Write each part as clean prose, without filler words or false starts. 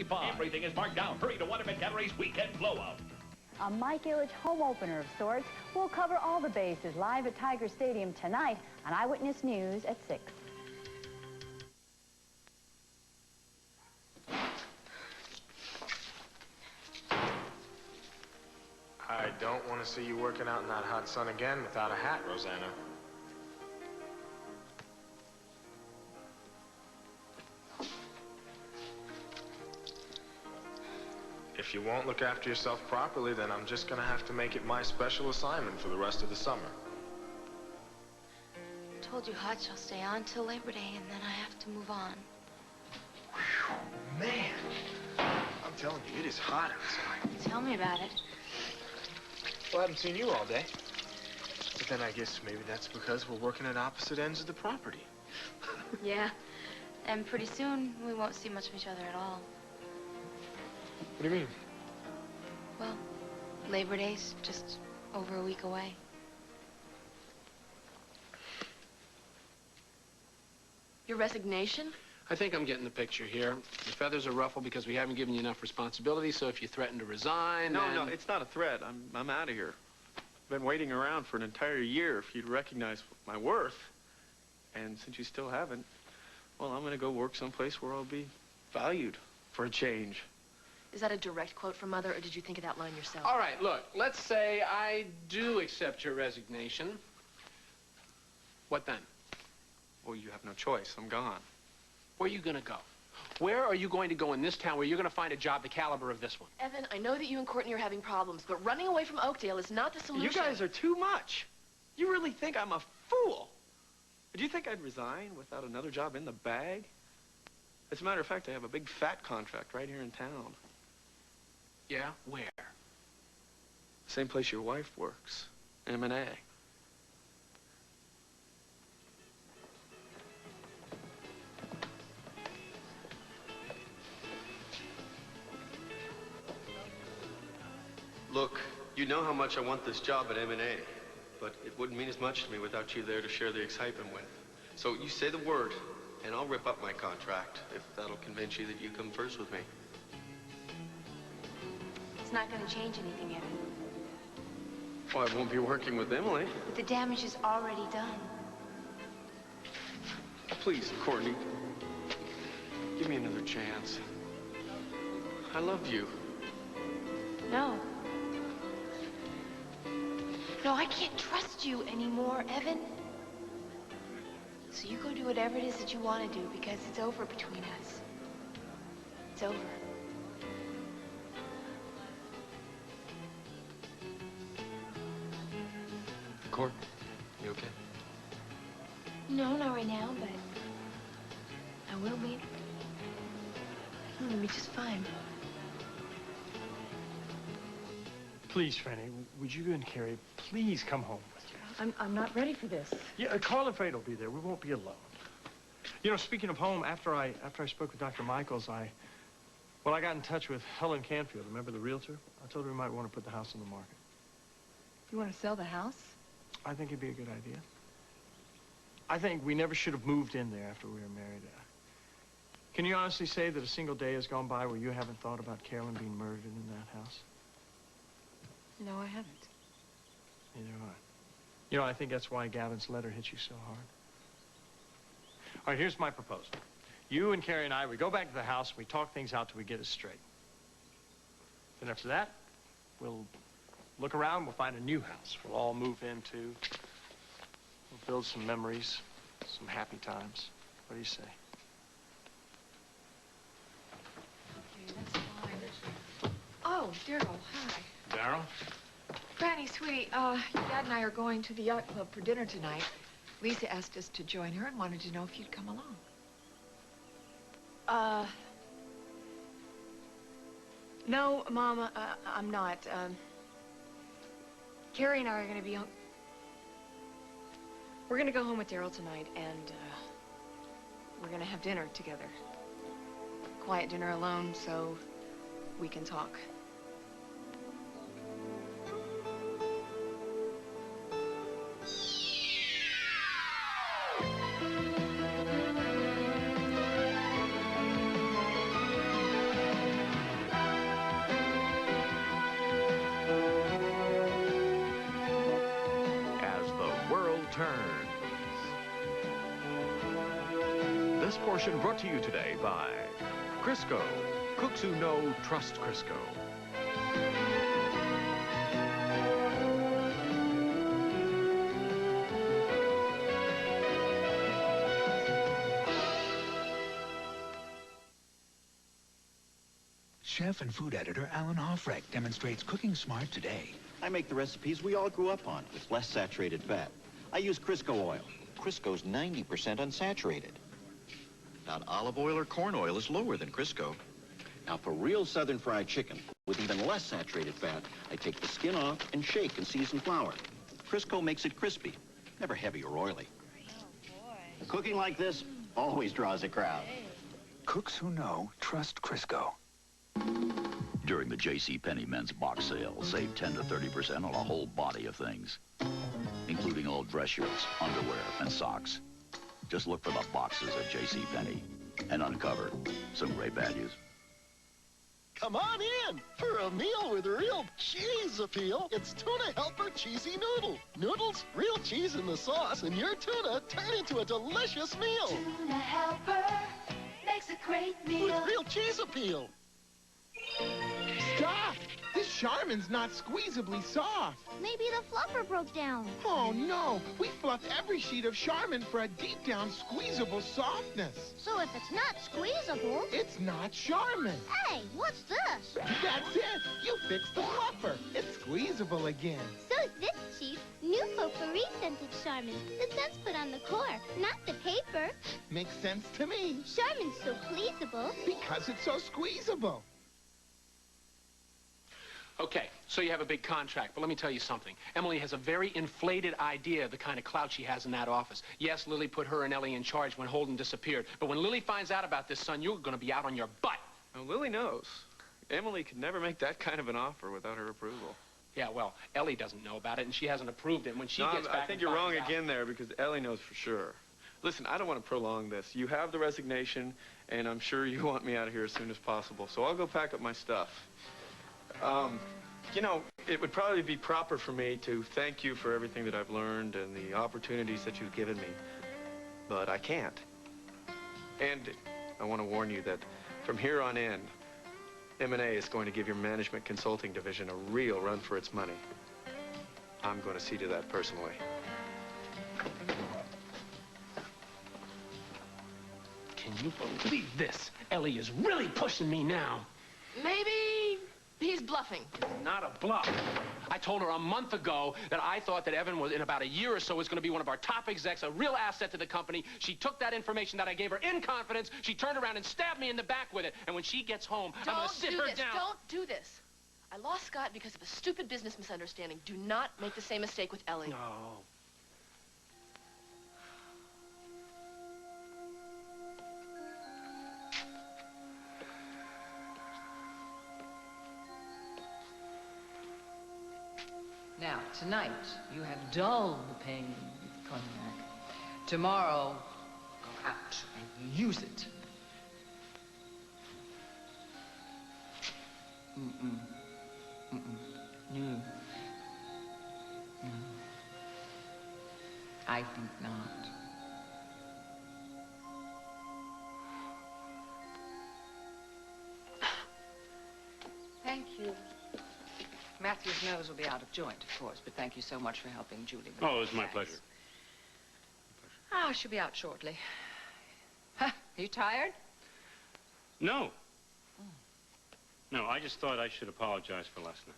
$1.95. Everything is marked down. Hurry to Waterman Gallery's Weekend Blowout. A Mike Ilitch home opener of sorts. We'll cover all the bases live at Tiger Stadium tonight on Eyewitness News at 6. I don't want to see you working out in that hot sun again without a hat, Rosanna. If you won't look after yourself properly, then I'm just gonna have to make it my special assignment for the rest of the summer. I told you Hutch I'll stay on till Labor Day, and then I have to move on. Whew, man, I'm telling you, it is hot outside. Tell me about it. Well, I haven't seen you all day. But then I guess maybe that's because we're working at opposite ends of the property. Yeah, and pretty soon we won't see much of each other at all. What do you mean? Well, Labor Day's just over a week away. Your resignation? I think I'm getting the picture here. The feathers are ruffled because we haven't given you enough responsibility, so if you threaten to resign, No, then... no, it's not a threat. I'm out of here. I've been waiting around for an entire year for you to recognize my worth. And since you still haven't, well, I'm gonna go work someplace where I'll be valued for a change. Is that a direct quote from Mother, or did you think of that line yourself? All right, look, let's say I do accept your resignation. What then? Well, you have no choice. I'm gone. Where are you gonna go? Where are you going to go in this town where you're gonna find a job the caliber of this one? Evan, I know that you and Courtney are having problems, but running away from Oakdale is not the solution. You guys are too much. You really think I'm a fool? Do you think I'd resign without another job in the bag? As a matter of fact, I have a big fat contract right here in town. Yeah, where? Same place your wife works, M&A. Look, you know how much I want this job at M&A, but it wouldn't mean as much to me without you there to share the excitement with. So you say the word, and I'll rip up my contract, if that'll convince you that you come first with me. It's not going to change anything, Evan. Well, I won't be working with Emily. But the damage is already done. Please, Courtney, give me another chance. I love you. No. No, I can't trust you anymore, Evan. So you go do whatever it is that you want to do, because it's over between us. It's over. Court, you okay? No, not right now, but I will be. I'm gonna be just fine. Please, Franny, would you and Carrie please come home with you? I'm not ready for this. Yeah, Carl and Fred will be there. We won't be alone. You know, speaking of home, after I spoke with Dr. Michaels, I got in touch with Helen Canfield. Remember the realtor? I told her we might want to put the house on the market. You want to sell the house? I think it'd be a good idea. I think we never should have moved in there after we were married. Can you honestly say that a single day has gone by where you haven't thought about Carolyn being murdered in that house? No, I haven't. Neither have I. You know, I think that's why Gavin's letter hit you so hard. All right, here's my proposal. You and Carrie and I, we go back to the house, we talk things out till we get it straight. Then after that, we'll look around, we'll find a new house. We'll all move into, we'll build some memories, some happy times. What do you say? Okay, that's fine. Oh, Daryl, hi. Darryl? Granny, sweetie, your dad and I are going to the yacht club for dinner tonight. Lisa asked us to join her and wanted to know if you'd come along. No, Mama, I'm not. Carrie and I are going to be home. We're going to go home with Daryl tonight, and we're going to have dinner together. Quiet dinner alone, so we can talk. portion brought to you today by Crisco. Cooks who know trust Crisco. Chef and food editor Alan Hofrecht demonstrates cooking smart today. I make the recipes we all grew up on with less saturated fat. I use Crisco oil. Crisco's 90% unsaturated. Now, olive oil or corn oil is lower than Crisco. Now, for real southern fried chicken with even less saturated fat, I take the skin off and shake in seasoned flour. Crisco makes it crispy, never heavy or oily. Cooking like this always draws a crowd. Cooks who know trust Crisco. During the JCPenney men's box sale, save 10 to 30% on a whole body of things, including all dress shirts, underwear, and socks. Just look for the boxes at JCPenney and uncover some great values. Come on in for a meal with real cheese appeal. It's Tuna Helper Cheesy Noodle. Noodles, real cheese in the sauce, and your tuna turn into a delicious meal. Tuna Helper makes a great meal. With real cheese appeal. Stop! This Charmin's not squeezably soft. Maybe the fluffer broke down. Oh, no. We fluffed every sheet of Charmin for a deep-down squeezable softness. So if it's not squeezable... It's not Charmin. Hey, what's this? That's it. You fixed the fluffer. It's squeezable again. So's this cheap, new potpourri scented Charmin. The scent's put on the core, not the paper. Makes sense to me. Charmin's so pleasable. Because it's so squeezable. Okay, so you have a big contract, but let me tell you something. Emily has a very inflated idea of the kind of clout she has in that office. Yes, Lily put her and Ellie in charge when Holden disappeared, but when Lily finds out about this, son, you're going to be out on your butt. Now, Lily knows. Emily could never make that kind of an offer without her approval. Yeah, well, Ellie doesn't know about it, and she hasn't approved it. When she gets back, I think you're wrong again there, because Ellie knows for sure. Listen, I don't want to prolong this. You have the resignation, and I'm sure you want me out of here as soon as possible, so I'll go pack up my stuff. You know, it would probably be proper for me to thank you for everything that I've learned and the opportunities that you've given me, but I can't. And I want to warn you that from here on in, M&A is going to give your management consulting division a real run for its money. I'm going to see to that personally. Can you believe this? Ellie is really pushing me now. Maybe he's bluffing. Not a bluff. I told her a month ago that I thought that Evan was, in about a year or so, was going to be one of our top execs, a real asset to the company. She took that information that I gave her in confidence. She turned around and stabbed me in the back with it. And when she gets home, I'm going to sit her down. Don't do this. I lost Scott because of a stupid business misunderstanding. Do not make the same mistake with Ellie. No. Now, tonight, you have dulled the pain with cognac. Tomorrow, go out and use it. Mm-mm. Mm-mm. No. No. I think not. Thank you. Matthew's nose will be out of joint, of course, but thank you so much for helping Julie with Oh, it was my pleasure. Ah, she'll be out shortly. Huh, are you tired? No. No, I just thought I should apologize for last night.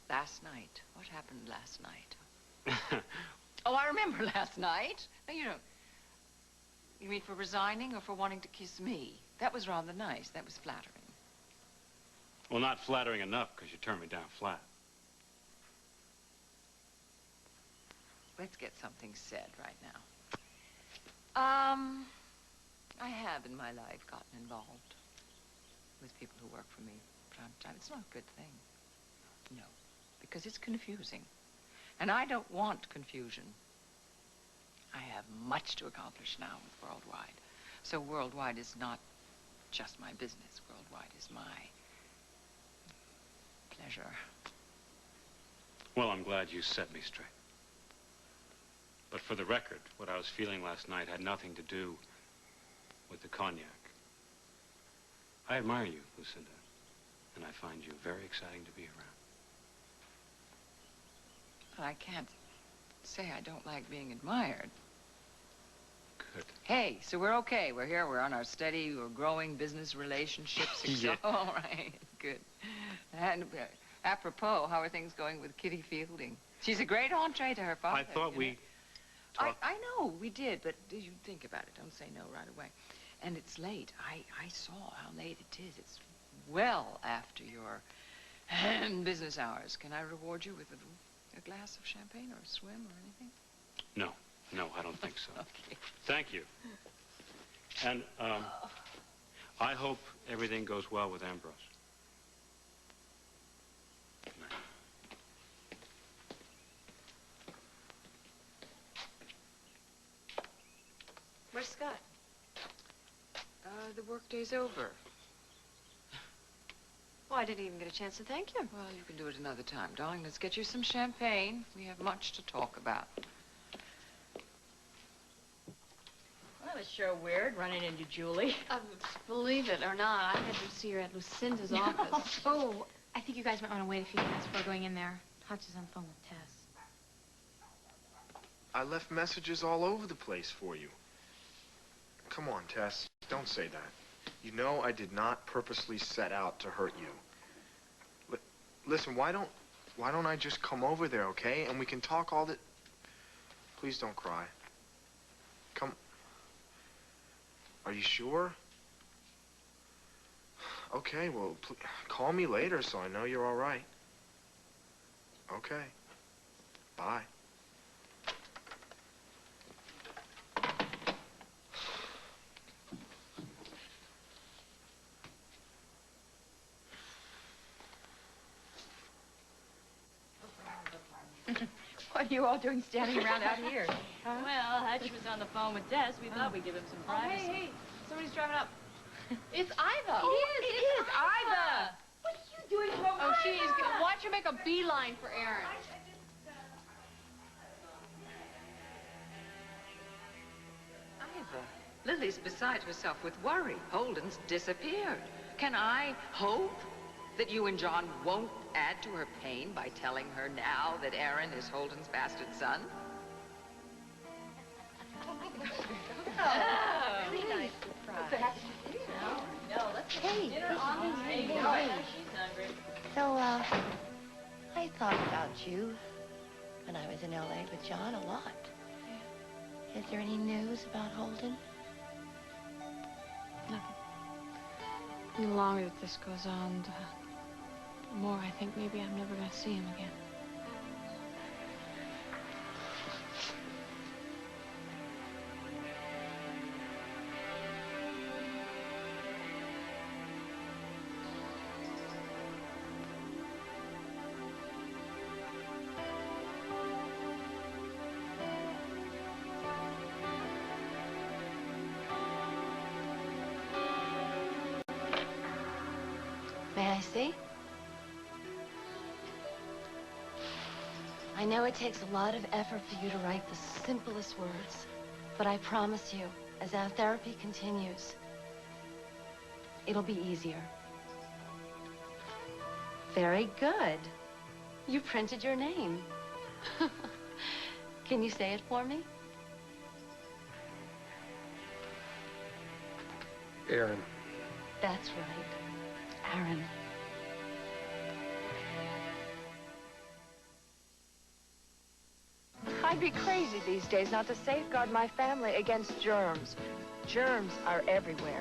Last night? What happened last night? Oh, I remember last night. No, you don't. You mean for resigning or for wanting to kiss me? That was rather nice. That was flattering. Well, not flattering enough, because you turned me down flat. Let's get something said right now. I have in my life gotten involved with people who work for me from time to time. It's not a good thing. No, because it's confusing. And I don't want confusion. I have much to accomplish now with Worldwide. So Worldwide is not just my business. Worldwide is my pleasure. Well, I'm glad you set me straight. But for the record, what I was feeling last night had nothing to do with the cognac. I admire you, Lucinda, and I find you very exciting to be around. I can't say I don't like being admired. Good. Hey, so we're okay. We're here. We're on our steady, we're growing business relationships. Yeah. All right, good. And apropos, how are things going with Kitty Fielding? She's a great entree to her father. I thought we talked... I know, we did, but you think about it. Don't say no right away. And it's late. I saw how late it is. It's well after your business hours. Can I reward you with a glass of champagne or a swim or anything? No, I don't think so. Okay. Thank you. And I hope everything goes well with Ambrose. Good night. Where's Scott? The workday's over. Oh, I didn't even get a chance to thank you. Well, you can do it another time, darling. Let's get you some champagne. We have much to talk about. Well, it's sure weird running into Julie. Believe it or not, I had to see her at Lucinda's office. Oh, I think you guys might want to wait a few minutes before going in there. Hutch is on the phone with Tess. I left messages all over the place for you. Come on, Tess. Don't say that. You know I did not purposely set out to hurt you. Listen, why don't I just come over there, okay? And we can talk all the... Please don't cry. Come... Are you sure? Okay, well, call me later so I know you're all right. Okay. Bye. What are you all doing standing around out here? Well, Hutch was on the phone with Tess. We thought we'd give him some privacy. Hey, somebody's driving up. It's Iva. It is Iva. What are you doing home? Oh, she's good. Watch her make a beeline for Aaron. Iva, Lily's beside herself with worry. Holden's disappeared. Can I hope that you and John won't add to her pain by telling her now that Aaron is Holden's bastard son? Really nice surprise. No, let's Hey, dinner on the hey, table. hey. She's hungry. So, I thought about you when I was in L.A. with John a lot. Is there any news about Holden? Nothing. The longer that this goes on, the more I think maybe I'm never going to see him again. May I see? I know it takes a lot of effort for you to write the simplest words, but I promise you, as our therapy continues, it'll be easier. Very good. You printed your name. Can you say it for me? Aaron. That's right. Aaron. I'd be crazy these days not to safeguard my family against germs. Germs are everywhere.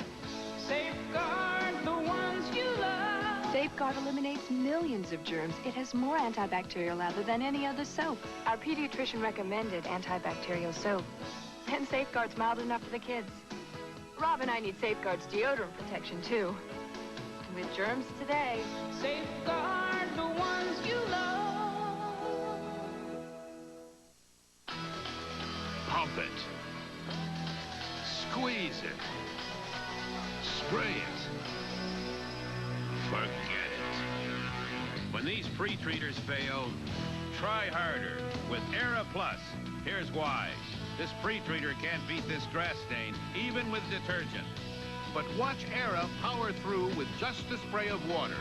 Safeguard the ones you love. Safeguard eliminates millions of germs. It has more antibacterial lather than any other soap. Our pediatrician recommended antibacterial soap. And Safeguard's mild enough for the kids. Rob and I need Safeguard's deodorant protection, too. With germs today. Safeguard the ones you love. Pump it. Squeeze it. Spray it. Forget it. When these pre-treaters fail, try harder with Era Plus. Here's why. This pre-treater can't beat this grass stain, even with detergent. But watch Era power through with just a spray of water.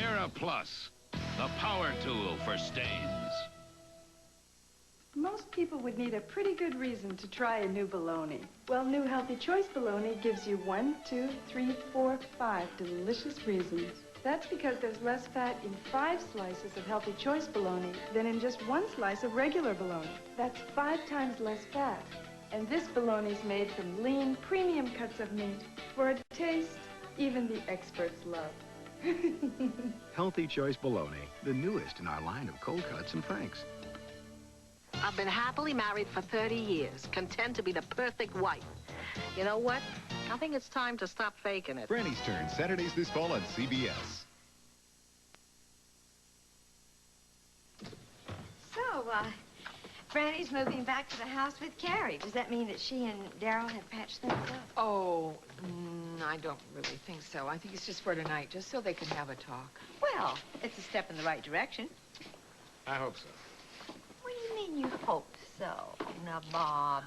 Era Plus, the power tool for stains. Most people would need a pretty good reason to try a new bologna. Well, new Healthy Choice bologna gives you 1, 2, 3, 4, 5 delicious reasons. That's because there's less fat in 5 slices of Healthy Choice bologna than in just 1 slice of regular bologna. That's 5 times less fat. And this bologna is made from lean, premium cuts of meat for a taste even the experts love. Healthy Choice bologna, the newest in our line of cold cuts and franks. I've been happily married for 30 years, content to be the perfect wife. You know what? I think it's time to stop faking it. Franny's Turn, Saturdays this fall on CBS. So, Franny's moving back to the house with Carrie. Does that mean that she and Daryl have patched things up? Oh, I don't really think so. I think it's just for tonight, just so they can have a talk. Well, it's a step in the right direction. I hope so. What do you mean you hope so? Now, Bob,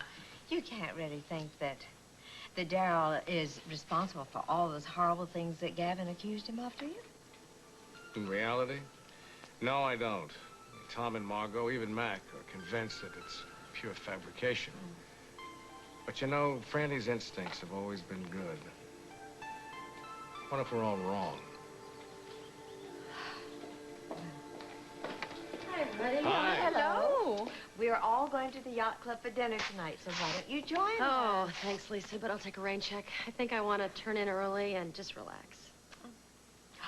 you can't really think that Daryl is responsible for all those horrible things that Gavin accused him of, do you? In reality? No, I don't. Tom and Margot, even Mac, are convinced that it's pure fabrication. But you know, Franny's instincts have always been good. What if we're all wrong? Hi, everybody. Hi. Hello. We're all going to the yacht club for dinner tonight, so why don't you join us? Oh, thanks, Lisa, but I'll take a rain check. I think I want to turn in early and just relax.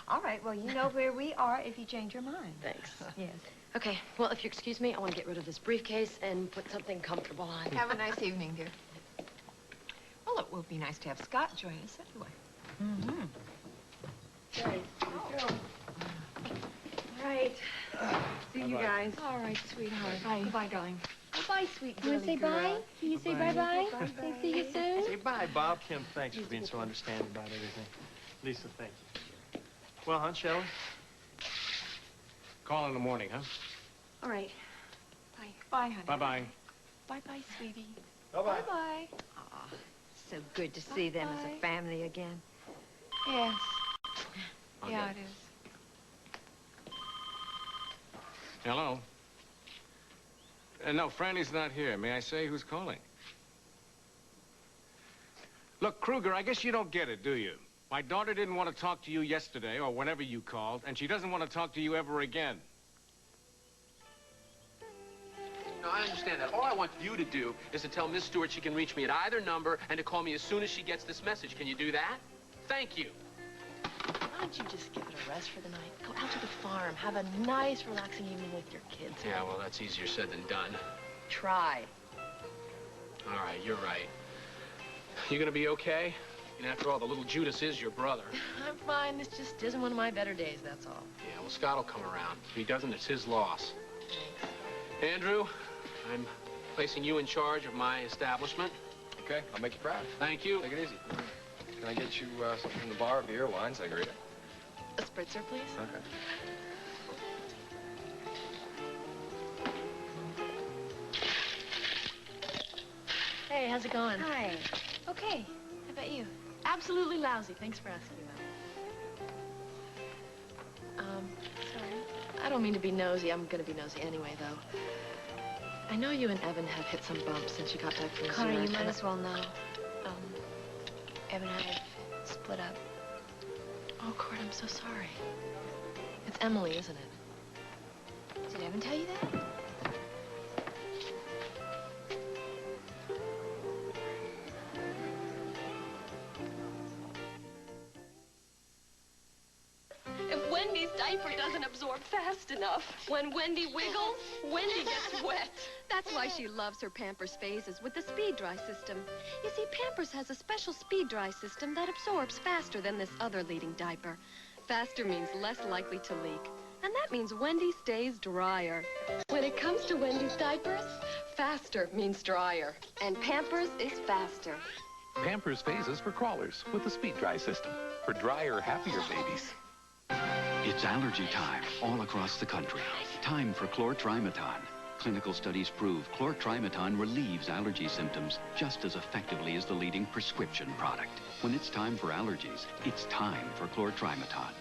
All right, well, you know where we are if you change your mind. Thanks. Yes. Okay, well, if you excuse me, I want to get rid of this briefcase and put something comfortable on. Have a nice evening, dear. Well, it will be nice to have Scott join us anyway. Sorry. All right. See you Bye-bye. guys. All right, sweetheart. Bye. Goodbye, darling. Bye, sweet You want to say girly girl. bye? Can you say Bye-bye. bye-bye? Say see you soon? Say bye, Bob. Kim, thanks for being so understanding about everything. Lisa, thank you. Well, huh, shall we? Call in the morning, huh? All right. Bye. Bye, honey. Bye-bye. Bye-bye, sweetie. Bye-bye. Bye-bye. Aw, so good to see them as a family again. Yes. I'll Yeah, get it is. Hello? No, Franny's not here. May I say who's calling? Look, Kruger, I guess you don't get it, do you? My daughter didn't want to talk to you yesterday, or whenever you called, and she doesn't want to talk to you ever again. No, I understand that. All I want you to do is to tell Miss Stewart she can reach me at either number and to call me as soon as she gets this message. Can you do that? Thank you. Why don't you just give it a rest for the night? Go out to the farm. Have a nice, relaxing evening with your kids. Yeah, well, that's easier said than done. Try. All right, you're right. You gonna be okay? And after all, the little Judas is your brother. I'm fine. This just isn't one of my better days, that's all. Yeah, well, Scott will come around. If he doesn't, it's his loss. Andrew, I'm placing you in charge of my establishment. Okay, I'll make you proud. Thank you. Take it easy. Can I get you something from the bar, beer, wine, sangria? A spritzer, please. Okay. Hey, how's it going? Hi. Okay. How about you? Absolutely lousy. Thanks for asking, though. Sorry. I don't mean to be nosy. I'm gonna be nosy anyway, though. I know you and Evan have hit some bumps since you got back from Connor, Zurich. you might and as well know. Evan and I have split up. Oh, Court, I'm so sorry. It's Emily, isn't it? Did Evan tell you that? If Wendy's diaper doesn't absorb fast enough, when Wendy wiggles, Wendy gets wet. That's why she loves her Pampers Phases with the Speed Dry system. You see, Pampers has a special Speed Dry system that absorbs faster than this other leading diaper. Faster means less likely to leak, and that means Wendy stays drier. When it comes to Wendy's diapers, faster means drier, and Pampers is faster. Pampers Phases for crawlers with the Speed Dry system for drier, happier babies. It's allergy time all across the country. Time for chlortrimeton. Clinical studies prove chlortrimeton relieves allergy symptoms just as effectively as the leading prescription product. When it's time for allergies, it's time for chlortrimeton.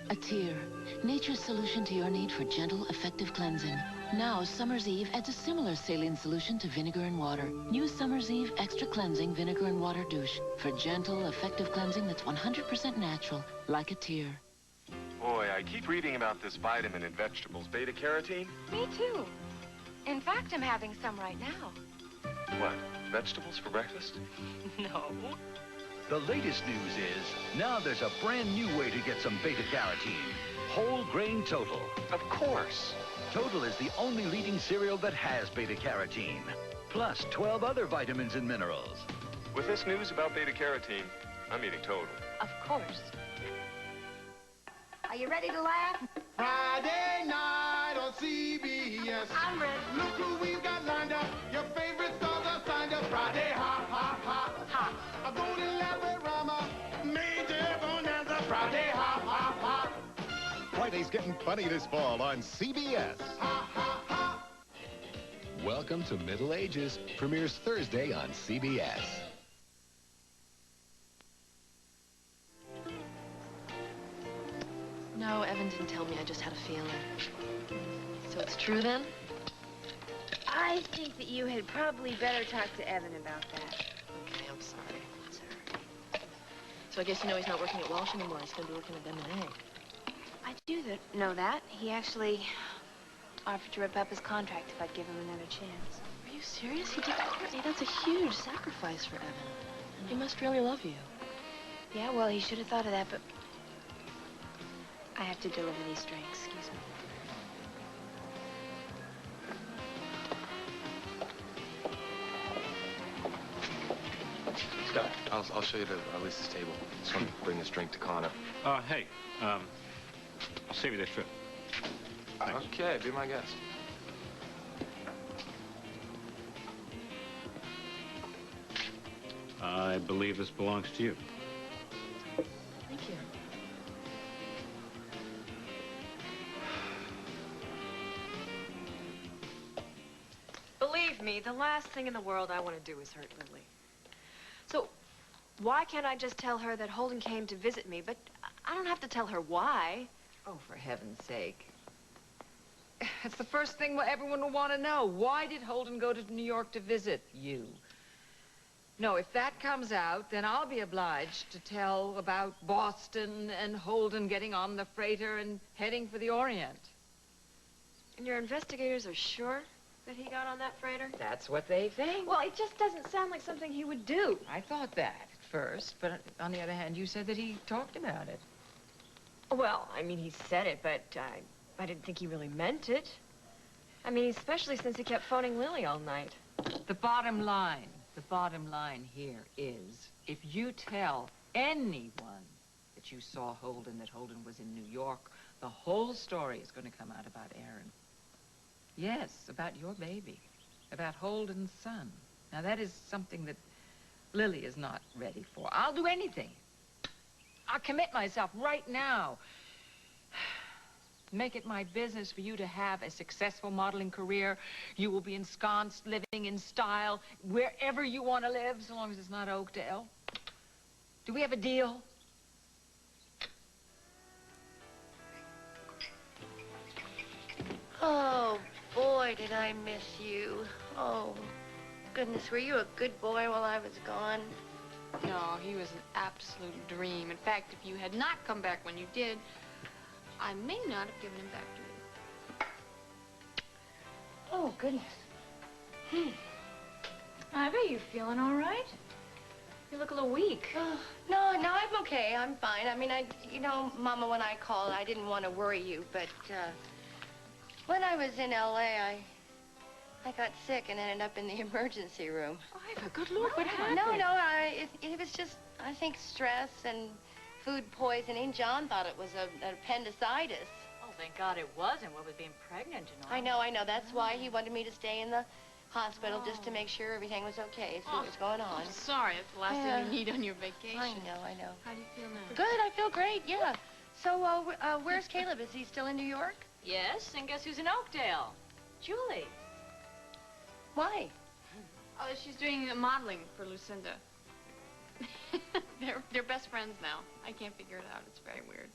Atwt, nature's solution to your need for gentle, effective cleansing. Now, Summer's Eve adds a similar saline solution to vinegar and water. New Summer's Eve Extra Cleansing Vinegar and Water Douche for gentle, effective cleansing that's 100% natural, like Atwt. Boy, I keep reading about this vitamin in vegetables, beta-carotene. Me too. In fact, I'm having some right now. What, vegetables for breakfast? No. The latest news is, now there's a brand new way to get some beta-carotene. Whole grain Total. Of course. Total is the only leading cereal that has beta-carotene. Plus 12 other vitamins and minerals. With this news about beta-carotene, I'm eating Total. Of course. Are you ready to laugh? Friday night on CBS. I'm ready. Look who we've got lined up. Your favorite stars are signed up. Friday, ha, ha, ha, ha. A golden Labyrinth, Major Bonanza. Friday, ha, ha, ha. Friday's getting funny this fall on CBS. Ha, ha, ha. Welcome to Middle Ages premieres Thursday on CBS. No, Evan didn't tell me. I just had a feeling. So it's true then? I think that you had probably better talk to Evan about that. Okay, I'm sorry. Sorry. So I guess you know he's not working at Walsh anymore. He's going to be working at M&A. I do know that. He actually offered to rip up his contract if I'd give him another chance. Are you serious? He did Courtney. That's a huge sacrifice for Evan. He must really love you. Yeah, well, he should have thought of that, but I have to deliver these drinks. Excuse me. Scott, I'll show you to Lisa's table. Just want to bring this drink to Connor. Hey, I'll save you this trip. Okay, be my guest. I believe this belongs to you. Thank you. Believe me, the last thing in the world I want to do is hurt Lily. So, why can't I just tell her that Holden came to visit me, but I don't have to tell her why. Oh, for heaven's sake. It's the first thing everyone will want to know. Why did Holden go to New York to visit you? No, if that comes out, then I'll be obliged to tell about Boston and Holden getting on the freighter and heading for the Orient. And your investigators are sure that he got on that freighter? That's what they think. Well, it just doesn't sound like something he would do. I thought that at first, but on the other hand, you said that he talked about it. Well, I mean, he said it, but I didn't think he really meant it. I mean, especially since he kept phoning Lily all night. The bottom line here is, if you tell anyone that you saw Holden, that Holden was in New York, the whole story is going to come out about Aaron. Yes, about your baby, about Holden's son. Now, that is something that Lily is not ready for. I'll do anything. I'll commit myself right now. Make it my business for you to have a successful modeling career. You will be ensconced, living in style, wherever you want to live, so long as it's not Oakdale. Do we have a deal? Oh, boy, did I miss you. Oh, goodness, were you a good boy while I was gone? No, he was an absolute dream. In fact, if you had not come back when you did, I may not have given him back to you. Oh, goodness. Ivy, you feeling all right? You look a little weak. No, I'm okay. I'm fine. I mean, you know, Mama, when I called, I didn't want to worry you, but, when I was in L.A., I got sick and ended up in the emergency room. Ivy, good Lord, what happened? No, it was just, I think, stress and food poisoning. John thought it was an appendicitis. Oh, thank God it wasn't. What with being pregnant and all. I know. That's why he wanted me to stay in the hospital just to make sure everything was okay, see what was going on. Sorry, it's the last thing you need on your vacation. I know. How do you feel now? Good, I feel great, yeah. So, where's Caleb? Is he still in New York? Yes, and guess who's in Oakdale? Julie. Why? Oh, she's doing modeling for Lucinda. They're best friends now. I can't figure it out. It's very weird.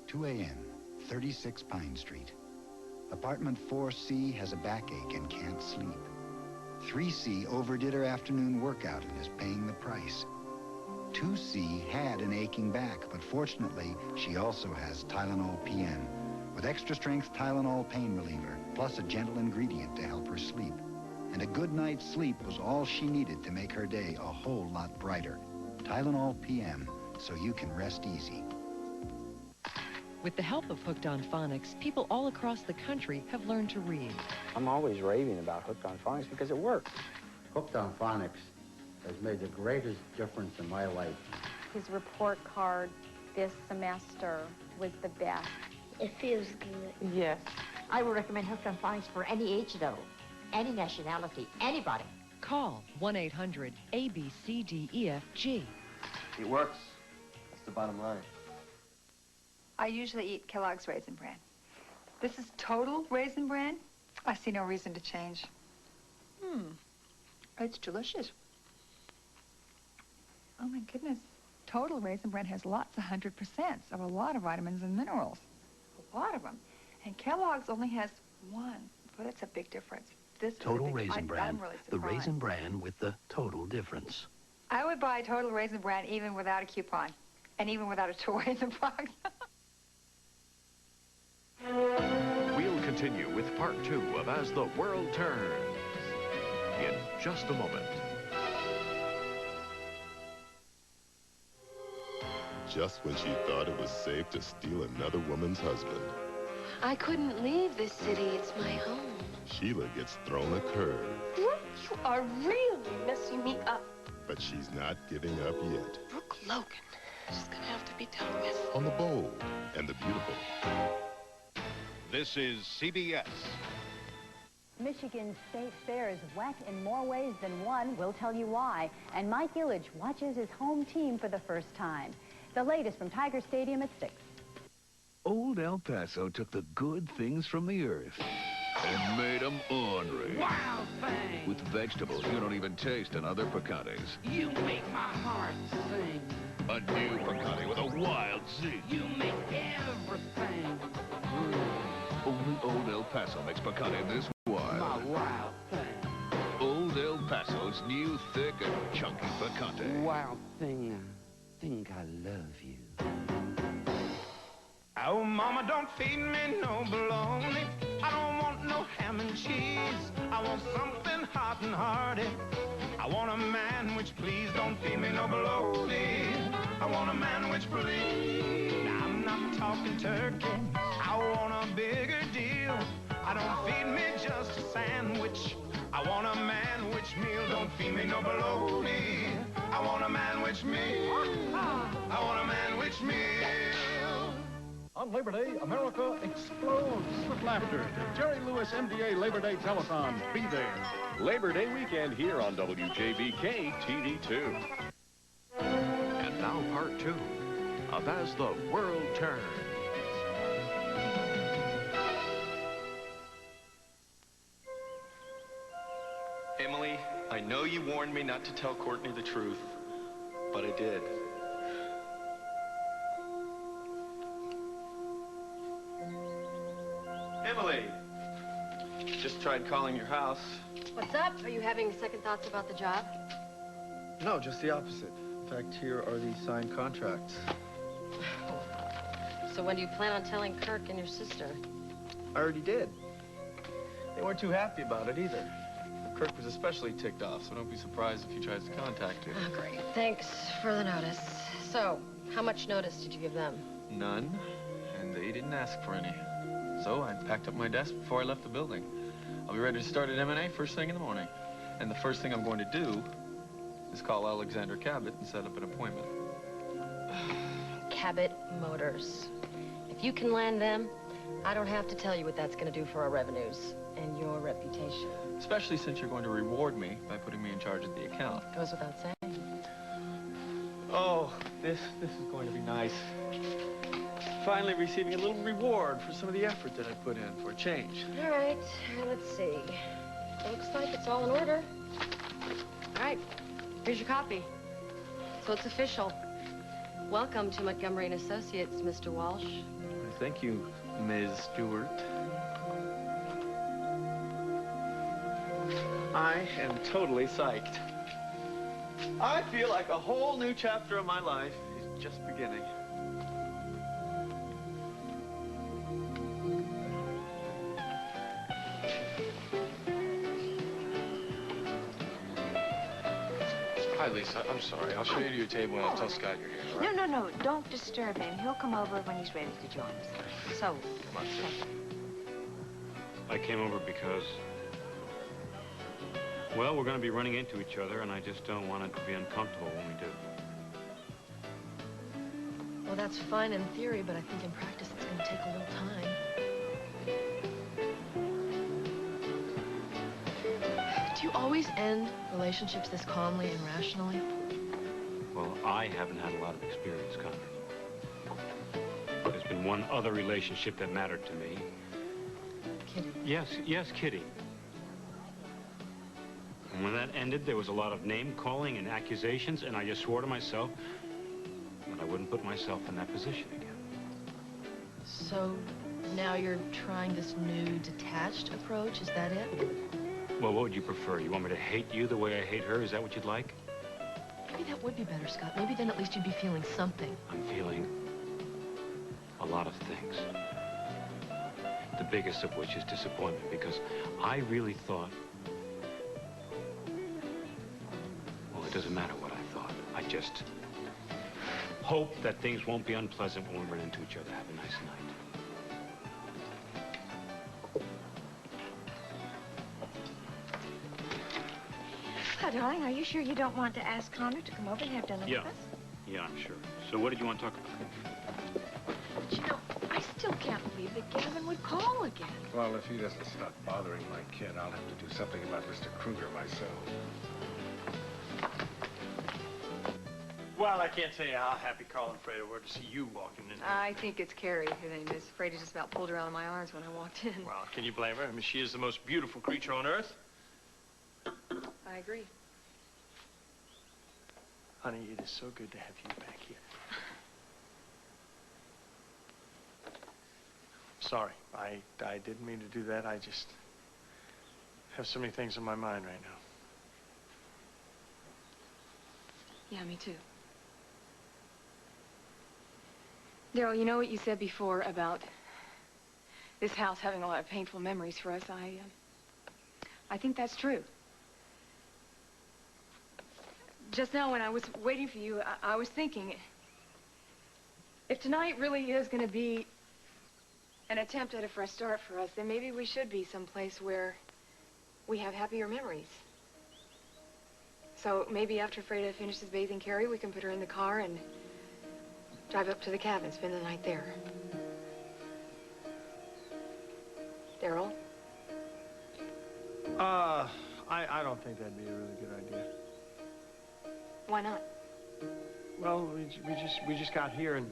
2 a.m., 36 Pine Street. Apartment 4C has a backache and can't sleep. 3C overdid her afternoon workout and is paying the price. 2C had an aching back, but fortunately, she also has Tylenol PM, with extra-strength Tylenol pain reliever, plus a gentle ingredient to help her sleep. And a good night's sleep was all she needed to make her day a whole lot brighter. Tylenol PM, so you can rest easy. With the help of Hooked on Phonics, people all across the country have learned to read. I'm always raving about Hooked on Phonics because it works. Hooked on Phonics has made the greatest difference in my life. His report card this semester was the best. It feels good. Yes. I would recommend Hooked on Phonics for any age level, any nationality, anybody. Call 1-800-ABCDEFG. It works. That's the bottom line. I usually eat Kellogg's Raisin Bran. This is total Raisin Bran. I see no reason to change. It's delicious. Oh my goodness. Total Raisin Bran has lots of 100% of a lot of vitamins and minerals. A lot of them. And Kellogg's only has one, but it's a big difference. This Total Raisin Bran, I'm really the surprised. Raisin Bran with the total difference. I would buy Total Raisin Bran even without a coupon, and even without a toy in the box. We'll continue with part 2 of As the World Turns in just a moment. Just when she thought it was safe to steal another woman's husband, I couldn't leave this city. It's my home. Sheila gets thrown a curve. You are really messing me up. But she's not giving up yet. Brooke Logan. She's gonna have to be done with. On the bold and the beautiful. This is CBS. Michigan State Fair is wet in more ways than one. We'll tell you why. And Mike Ilitch watches his home team for the first time. The latest from Tiger Stadium at 6. Old El Paso took the good things from the earth and made them ornery. Wild thing. With vegetables you don't even taste in other picantes. You make my heart sing. A new picante with a wild zing. You make everything. Only Old El Paso makes picante this wild. My wild thing. Old El Paso's new thick and chunky picante. Wild thing, I think I love you. Oh, mama, don't feed me no bologna. I don't want no ham and cheese. I want something hot and hearty. I want a man which please don't feed me no bologna. I want a man which please. Now, I'm not talking turkey. I want a bigger deal. I don't feed me just a sandwich. I want a man which meal don't feed me no bologna. I want a man which meal. I want a man which meal. On Labor Day, America explodes with laughter. Jerry Lewis MDA Labor Day Telethon. Be there. Labor Day weekend here on WJBK TV2. And now part 2 of As the World Turns. Emily, I know you warned me not to tell Courtney the truth, but I did. Emily! Just tried calling your house. What's up? Are you having second thoughts about the job? No, just the opposite. In fact, here are the signed contracts. So when do you plan on telling Kirk and your sister? I already did. They weren't too happy about it either. Kirk was especially ticked off, so don't be surprised if he tries to contact you. Oh, great. Thanks for the notice. So, how much notice did you give them? None, and they didn't ask for any. So I packed up my desk before I left the building. I'll be ready to start at M&A first thing in the morning. And the first thing I'm going to do is call Alexander Cabot and set up an appointment. Cabot Motors. If you can land them, I don't have to tell you what that's going to do for our revenues and your reputation. Especially since you're going to reward me by putting me in charge of the account. Goes without saying. Oh, this is going to be nice. Finally receiving a little reward for some of the effort that I put in for a change. All right, let's see. Looks like it's all in order. All right, here's your copy. So it's official. Welcome to Montgomery & Associates, Mr. Walsh. Thank you, Ms. Stewart. I am totally psyched. I feel like a whole new chapter of my life is just beginning. Hi, Lisa. I'm sorry. I'll show you to your table and I'll tell Scott you're here. No, no, no. Don't disturb him. He'll come over when he's ready to join us. So, Come on, sit. I came over because, well, we're going to be running into each other, and I just don't want it to be uncomfortable when we do. Well, that's fine in theory, but I think in practice it's going to take a little time. Do you always end relationships this calmly and rationally? Well, I haven't had a lot of experience, Connor. There's been one other relationship that mattered to me. Kitty. Yes, Kitty. And when that ended, there was a lot of name-calling and accusations, and I just swore to myself that I wouldn't put myself in that position again. So now you're trying this new detached approach, is that it? Well, what would you prefer? You want me to hate you the way I hate her? Is that what you'd like? Maybe that would be better, Scott. Maybe then at least you'd be feeling something. I'm feeling a lot of things. The biggest of which is disappointment, because I really thought, well, it doesn't matter what I thought. I just hope that things won't be unpleasant when we run into each other. Have a nice night. Hi, darling. Are you sure you don't want to ask Connor to come over and have dinner with us? Yeah, I'm sure. So what did you want to talk about? But you know, I still can't believe that Gavin would call again. Well, if he doesn't stop bothering my kid, I'll have to do something about Mr. Kruger myself. Well, I can't tell you how happy Carl and Fredo were to see you walking in. I think it's Carrie, her name is. Fredo just about pulled her out of my arms when I walked in. Well, can you blame her? I mean, she is the most beautiful creature on earth. I agree. Honey, it is so good to have you back here. Sorry, I didn't mean to do that. I just have so many things on my mind right now. Yeah, me too. Daryl, you know what you said before about this house having a lot of painful memories for us? I think that's true. Just now when I was waiting for you, I was thinking, if tonight really is going to be an attempt at a fresh start for us, then maybe we should be someplace where we have happier memories. So maybe after Fredo finishes bathing Carrie, we can put her in the car and drive up to the cabin, spend the night there. Daryl? I don't think that'd be a really good idea. Why not? Well, we just got here and...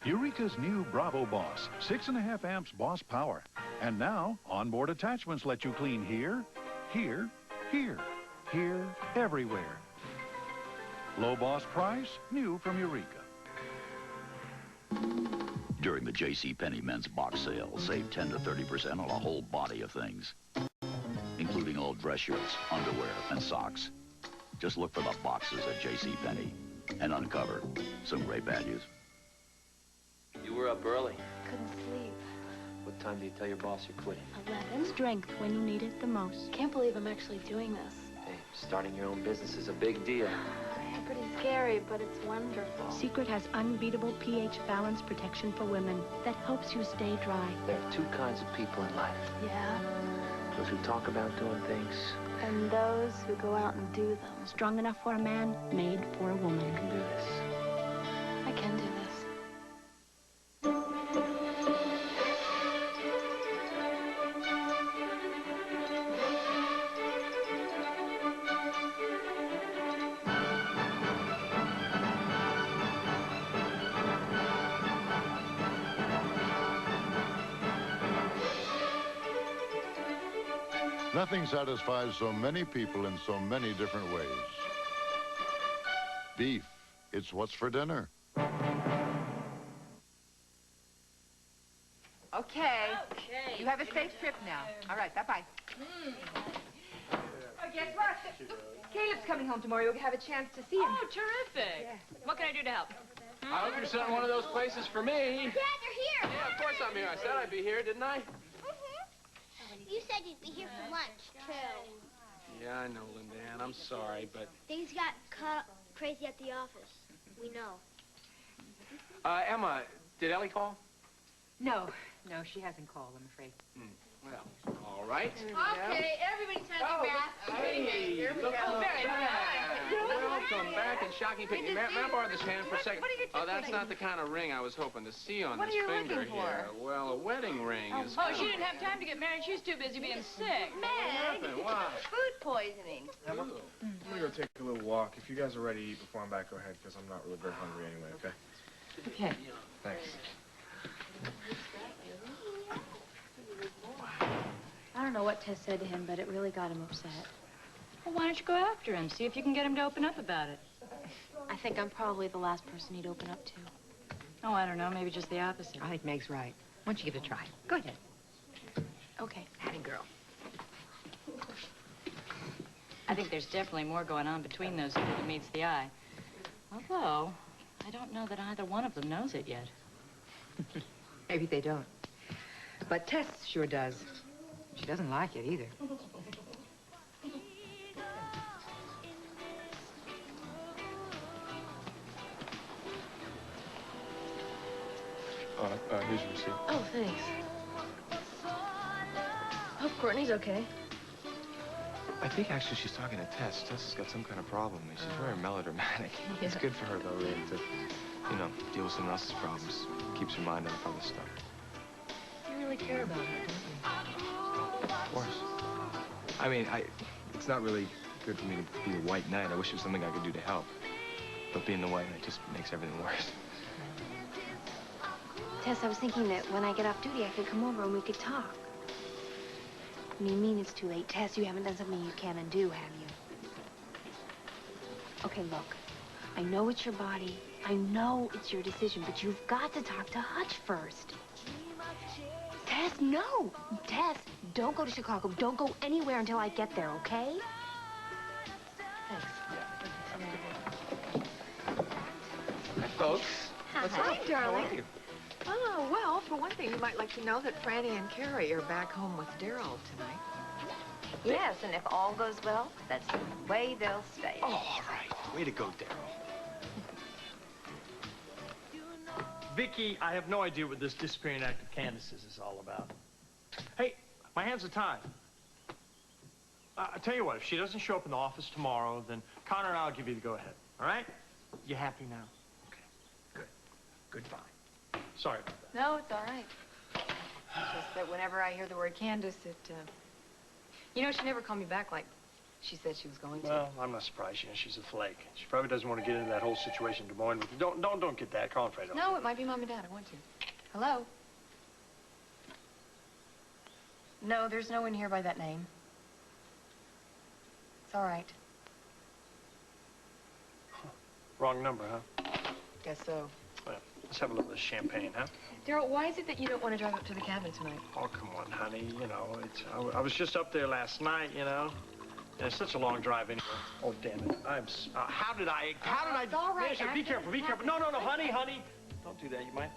Eureka's new Bravo Boss, 6.5 amps Boss power. And now, onboard attachments let you clean here, here, here, here, everywhere. Low Boss price, new from Eureka. During the JCPenney men's box sale, save 10 to 30% on a whole body of things, including all dress shirts, underwear, and socks. Just look for the boxes at JCPenney and uncover some great values. You were up early. Couldn't sleep. What time do you tell your boss you're quitting? 11. Strength when you need it the most. Can't believe I'm actually doing this. Hey, starting your own business is a big deal. Yeah, pretty scary, but it's wonderful. Secret has unbeatable pH balance protection for women that helps you stay dry. There are two kinds of people in life. Yeah? Those who talk about doing things. And those who go out and do them. Strong enough for a man, made for a woman. You can do this. I can do this. Nothing satisfies so many people in so many different ways. Beef, it's what's for dinner. Okay. You have a safe trip now. All right, bye-bye. Oh, guess what? Caleb's coming home tomorrow. You'll have a chance to see him. Oh, terrific. Yeah. What can I do to help? I hope you're setting one of those places for me. Dad, they're here. Yeah, of course I'm here. I said I'd be here, didn't I? You said you'd be here for lunch, too. Yeah, I know, Linda Ann. I'm sorry, but... Things got crazy at the office. We know. Emma, did Ellie call? No, she hasn't called, I'm afraid. Well, all right. Okay, everybody turn their backs. Hey, Here we look go. who's Very back. nice. Welcome back and shocking picnic. May I borrow this hand for a second? Oh, that's not the kind of ring I was hoping to see on What this are you finger looking for? here. Well, a wedding ring is... Oh, she didn't have time to get married. She's too busy being sick. Meg, Why? Food poisoning. Emma, I'm gonna go take a little walk. If you guys are ready to eat before I'm back, go ahead, because I'm not really very hungry anyway, okay? Okay. Thanks. I don't know what Tess said to him, but it really got him upset. Well, why don't you go after him? See if you can get him to open up about it. I think I'm probably the last person he'd open up to. Oh, I don't know. Maybe just the opposite. I think Meg's right. Why don't you give it a try? Go ahead. Okay. Hattie girl. I think there's definitely more going on between those two than meets the eye. Although, I don't know that either one of them knows it yet. Maybe they don't. But Tess sure does. She doesn't like it either. Here's your receipt. Oh, thanks. Hope Courtney's okay. I think actually she's talking to Tess. Tess has got some kind of problem. She's very melodramatic. It's good for her, though, really, to, you know, deal with someone else's problems. Keeps her mind off other stuff. You really care about her, don't you? Of course. I mean, it's not really good for me to be a white knight. I wish there was something I could do to help. But being the white knight just makes everything worse. Tess, I was thinking that when I get off duty, I could come over and we could talk. You mean it's too late? Tess, you haven't done something you can undo, have you? Okay, look. I know it's your body. I know it's your decision, but you've got to talk to Hutch first. Tess, no! Tess, don't go to Chicago. Don't go anywhere until I get there, okay? Thanks. Hi, folks. Hi, darling. How are you? Oh, well, for one thing, you might like to know that Franny and Carrie are back home with Daryl tonight. Yes, and if all goes well, that's the way they'll stay. Oh, all right. Way to go, Daryl. Vicky, I have no idea what this disappearing act of Candace's is all about. Hey, my hands are tied. I'll tell you what, if she doesn't show up in the office tomorrow, then Connor and I'll give you the go-ahead, all right? You happy now? Okay, good. Goodbye. Sorry about that. No, it's all right. It's just that whenever I hear the word Candace, you know, she never called me back like she said she was going to. Well, I'm not surprised. You know, she's a flake. She probably doesn't want to get into that whole situation in Des Moines with you. Don't get that. Call Fredo. No, it might be Mom and Dad. I want to. Hello? No, there's no one here by that name. It's all right. Wrong number, huh? Guess so. Well, let's have a little of this champagne, huh? Daryl, why is it that you don't want to drive up to the cabin tonight? Oh, come on, honey. You know, I was just up there last night, you know. And it's such a long drive anyway. Oh, damn it. How did I? It's all right. Yes, be careful, be careful. No, honey. Don't do that. You might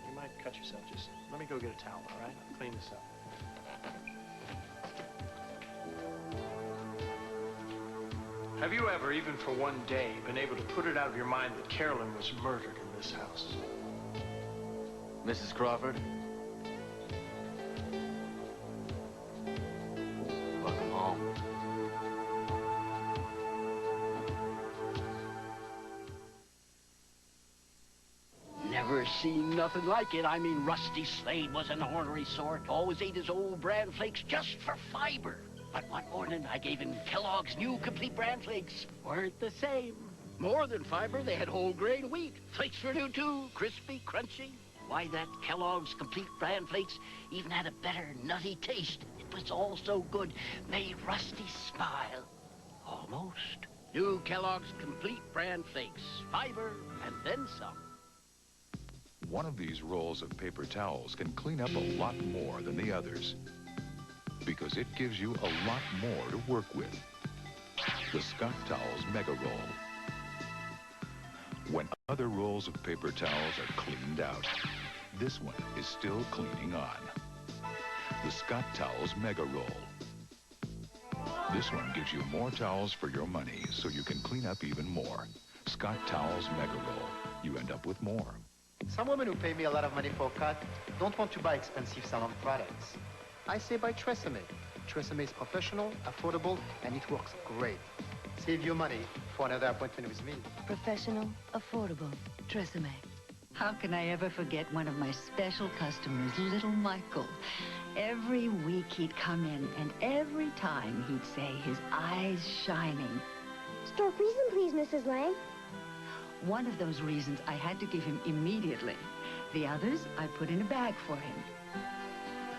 cut yourself. Just let me go get a towel, all right? I'll clean this up. Have you ever, even for one day, been able to put it out of your mind that Carolyn was murdered in this house? Mrs. Crawford? Welcome home. Never seen nothing like it. I mean, Rusty Slade was an ornery sort. Always ate his old bran flakes just for fiber. But one morning, I gave him Kellogg's new complete bran flakes. Weren't the same. More than fiber, they had whole grain wheat. Flakes were new, too. Crispy, crunchy. Why, that Kellogg's complete bran flakes even had a better nutty taste. It was all so good, made Rusty smile. Almost. New Kellogg's Complete Bran Flakes. Fiber and then some. One of these rolls of paper towels can clean up a lot more than the others because it gives you a lot more to work with. The Scott Towels Mega Roll. When other rolls of paper towels are cleaned out, this one is still cleaning on. The Scott Towels Mega Roll. This one gives you more towels for your money so you can clean up even more. Scott Towels Mega Roll. You end up with more. Some women who pay me a lot of money for a cut don't want to buy expensive salon products. I say buy Tresemme. Tresemme is professional, affordable, and it works great. Save your money for another appointment with me. Professional, affordable, Tresemme. How can I ever forget one of my special customers, little Michael? Every week he'd come in, and every time he'd say, his eyes shining. Stork reason, please, Mrs. Lang. One of those reasons I had to give him immediately. The others I put in a bag for him.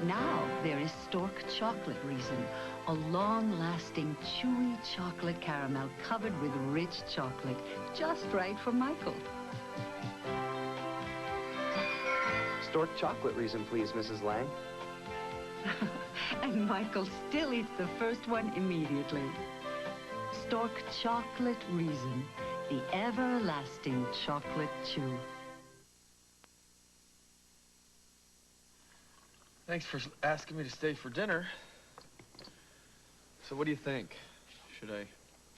Now there is Stork Chocolate Reason, a long-lasting, chewy chocolate caramel covered with rich chocolate, just right for Michael. Stork Chocolate Reason, please, Mrs. Lang. And Michael still eats the first one immediately. Stork Chocolate Reason, the everlasting chocolate chew. Thanks for asking me to stay for dinner. So what do you think? Should I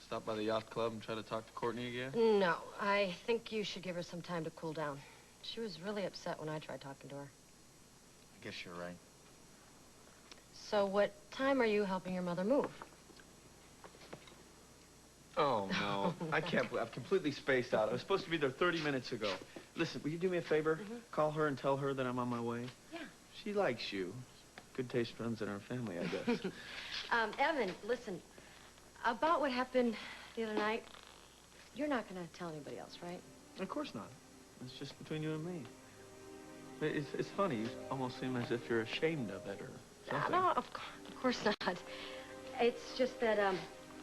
stop by the yacht club and try to talk to Courtney again? No, I think you should give her some time to cool down. She was really upset when I tried talking to her. I guess you're right. So what time are you helping your mother move? Oh, no. I can't believe I've completely spaced out. I was supposed to be there 30 minutes ago. Listen, will you do me a favor? Call her and tell her that I'm on my way. Yeah. She likes you. Good taste runs in our family, I guess. Evan, listen. About what happened the other night, you're not going to tell anybody else, right? Of course not. It's just between you and me. It's funny. You almost seem as if you're ashamed of it or something. No, of course not. It's just that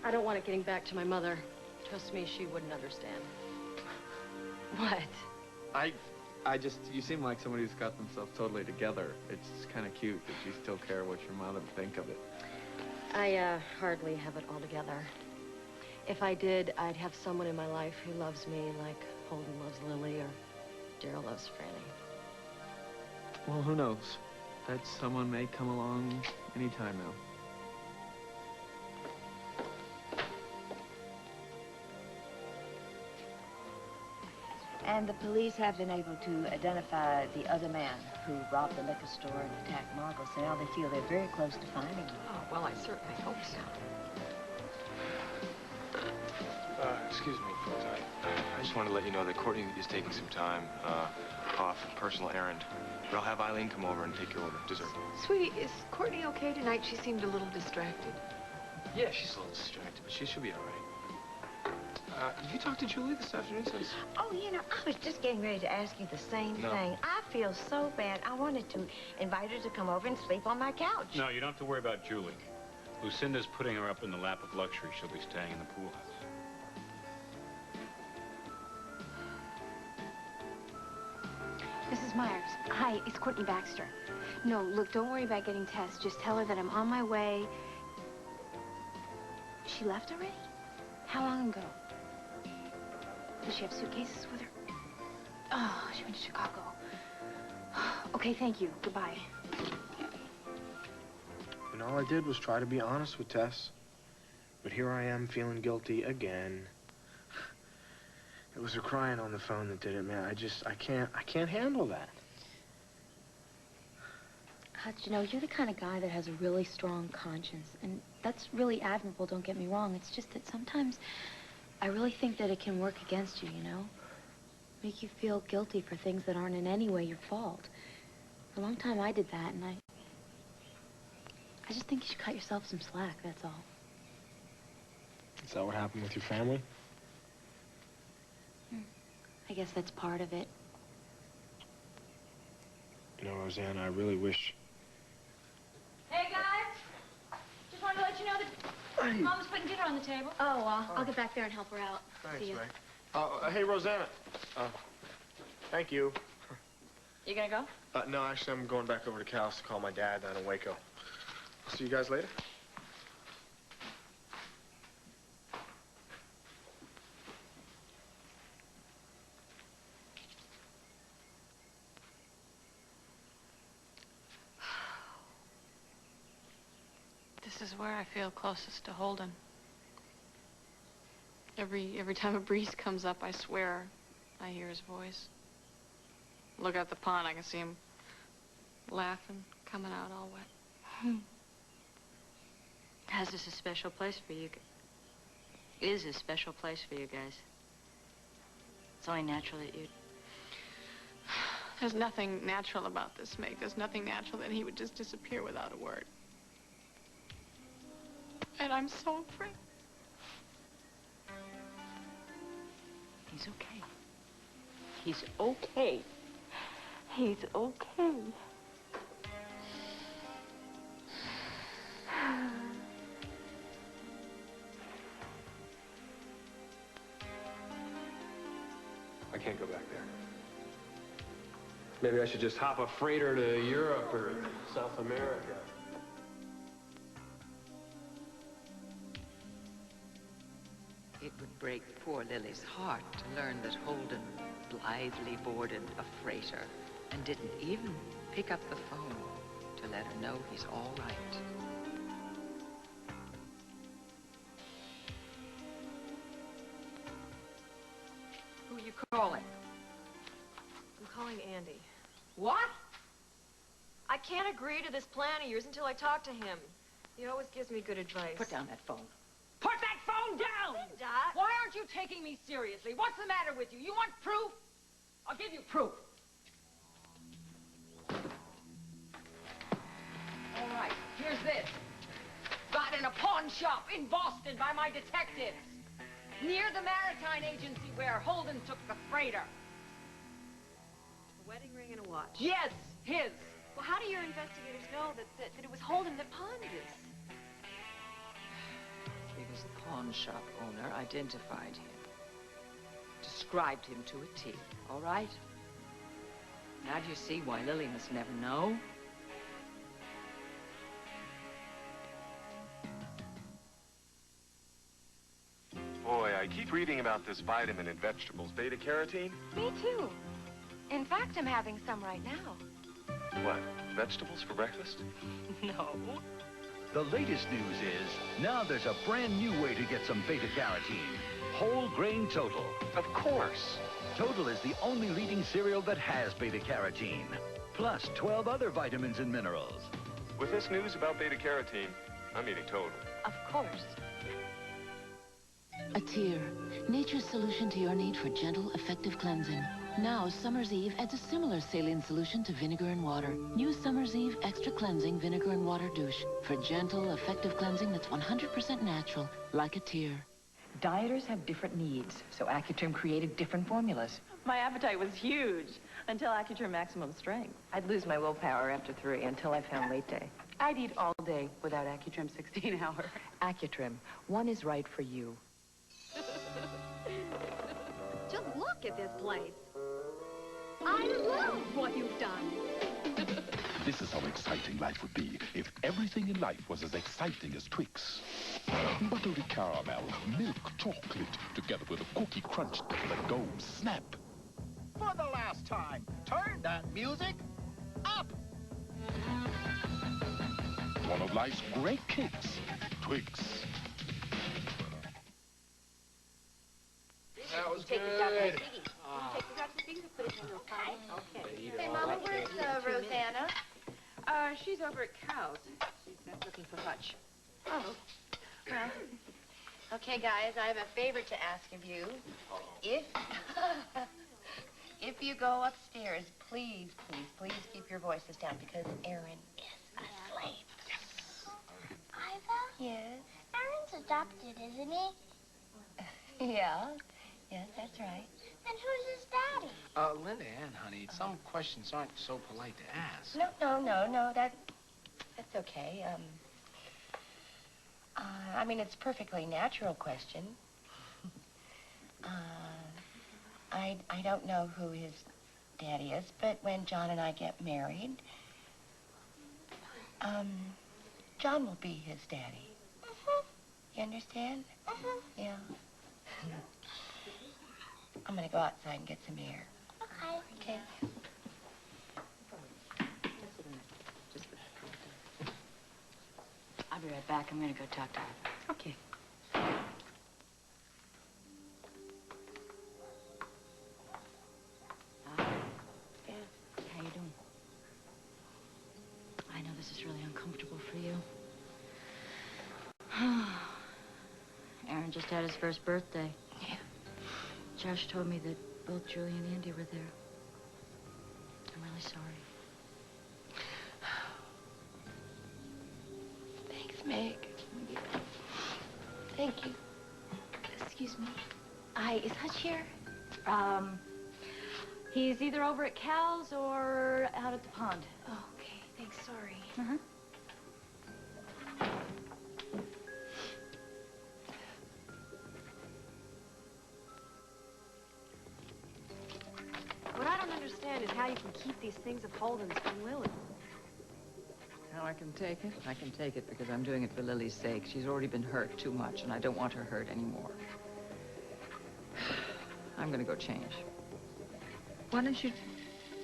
I don't want it getting back to my mother. Trust me, she wouldn't understand. What? You seem like somebody who's got themselves totally together. It's kind of cute that you still care what your mother would think of it. I hardly have it all together. If I did, I'd have someone in my life who loves me like Holden loves Lily or Daryl loves Franny. Well, who knows? That someone may come along any time now. And the police have been able to identify the other man who robbed the liquor store and attacked Margot Sale. They feel they're very close to finding him. Oh, well, I certainly hope so. Excuse me, folks. I just wanted to let you know that Courtney is taking some time off, personal errand. But I'll have Eileen come over and take your order, dessert. Sweetie, is Courtney okay tonight? She seemed a little distracted. Yeah, she's a little distracted, but she'll be all right. Did you talk to Julie this afternoon since? Oh, you know, I was just getting ready to ask you the same thing. I feel so bad. I wanted to invite her to come over and sleep on my couch. No, you don't have to worry about Julie. Lucinda's putting her up in the lap of luxury. She'll be staying in the pool house. Mrs. Myers, hi, it's Courtney Baxter. No, look, don't worry about getting tests. Just tell her that I'm on my way. She left already? How long ago? Does she have suitcases with her? Oh, she went to Chicago. Okay, thank you. Goodbye. And all I did was try to be honest with Tess. But here I am feeling guilty again. It was her crying on the phone that did it, man. I can't handle that. Hutch, you know, you're the kind of guy that has a really strong conscience. And that's really admirable, don't get me wrong. It's just that sometimes I really think that it can work against you, you know? Make you feel guilty for things that aren't in any way your fault. For a long time I did that, and I just think you should cut yourself some slack, that's all. Is that what happened with your family? I guess that's part of it. You know, Roseanne, I really wish... Hey, guys. Mom's putting dinner on the table. Oh, I'll get back there and help her out. Thanks, See ya. Ray. Hey, Rosanna. Thank you. You gonna go? No, actually, I'm going back over to Cal's to call my dad down in Waco. I'll see you guys later. This is where I feel closest to Holden. Every time a breeze comes up, I swear I hear his voice. Look out the pond, I can see him laughing, coming out all wet. How's this a special place for you? Is a special place for you guys. It's only natural that you... There's nothing natural about this, Meg. There's nothing natural that he would just disappear without a word. And I'm so afraid. He's okay. He's okay. He's okay. I can't go back there. Maybe I should just hop a freighter to Europe or South America. It would break poor Lily's heart to learn that Holden blithely boarded a freighter and didn't even pick up the phone to let her know he's all right. Who are you calling? I'm calling Andy. What? I can't agree to this plan of yours until I talk to him. He always gives me good advice. Put down that phone. Put that phone down! Linda! Why aren't you taking me seriously? What's the matter with you? You want proof? I'll give you proof. All right, here's this. Got in a pawn shop in Boston by my detectives. Near the Maritime Agency where Holden took the freighter. A wedding ring and a watch. Yes, his. Well, how do your investigators know that it was Holden that pawned this? Because the pawn shop owner identified him. Described him to a T, all right? Now do you see why Lily must never know? Boy, I keep reading about this vitamin in vegetables, beta-carotene. Me too. In fact, I'm having some right now. What, vegetables for breakfast? No. The latest news is, now there's a brand new way to get some beta-carotene. Whole grain Total. Of course. Total is the only leading cereal that has beta-carotene. Plus 12 other vitamins and minerals. With this news about beta-carotene, I'm eating Total. Of course. A tear, nature's solution to your need for gentle, effective cleansing. Now, Summer's Eve adds a similar saline solution to vinegar and water. New Summer's Eve Extra Cleansing Vinegar and Water Douche for gentle, effective cleansing that's 100% natural, like a tear. Dieters have different needs, so Accutrim created different formulas. My appetite was huge until Accutrim Maximum Strength. I'd lose my willpower after 3 until I found late day. I'd eat all day without Accutrim 16 hour. Accutrim, one is right for you. Just look at this place. I love what you've done. This is how exciting life would be if everything in life was as exciting as Twix. Buttery caramel, milk chocolate, together with a cookie crunch that goes snap. For the last time, turn that music up. One of life's great kicks, Twix. That was Take good. this out of the CD. Take this out of the CD and put it in your pie. Okay. Hey, Mama, where's Rosanna? She's over at Cal's. She's looking for Hutch. Oh. Well, okay, guys, I have a favor to ask of you. If you go upstairs, please, please, please keep your voices down because Aaron is asleep. Yes. Iva? Yes? Aaron's adopted, isn't he? Yeah. Yes, that's right. Then who's his daddy? Linda Ann, honey, some questions aren't so polite to ask. No, that's okay. I mean, it's a perfectly natural question. I don't know who his daddy is, but when John and I get married, John will be his daddy. You understand? Yeah. I'm gonna go outside and get some air. Okay. I'll be right back. I'm gonna go talk to her. Okay. Yeah. How you doing? I know this is really uncomfortable for you. Aaron just had his first birthday. Yeah. Josh told me that both Julie and Andy were there. I'm really sorry. Thanks, Meg. Thank you. Excuse me. Is Hutch here? He's either over at Cal's or out at the pond. Oh, okay. Thanks. Sorry. Uh-huh. What I don't understand is how you can keep these things of Holden's from Lily. How I can take it? I can take it because I'm doing it for Lily's sake. She's already been hurt too much, and I don't want her hurt anymore. I'm gonna go change. Why don't you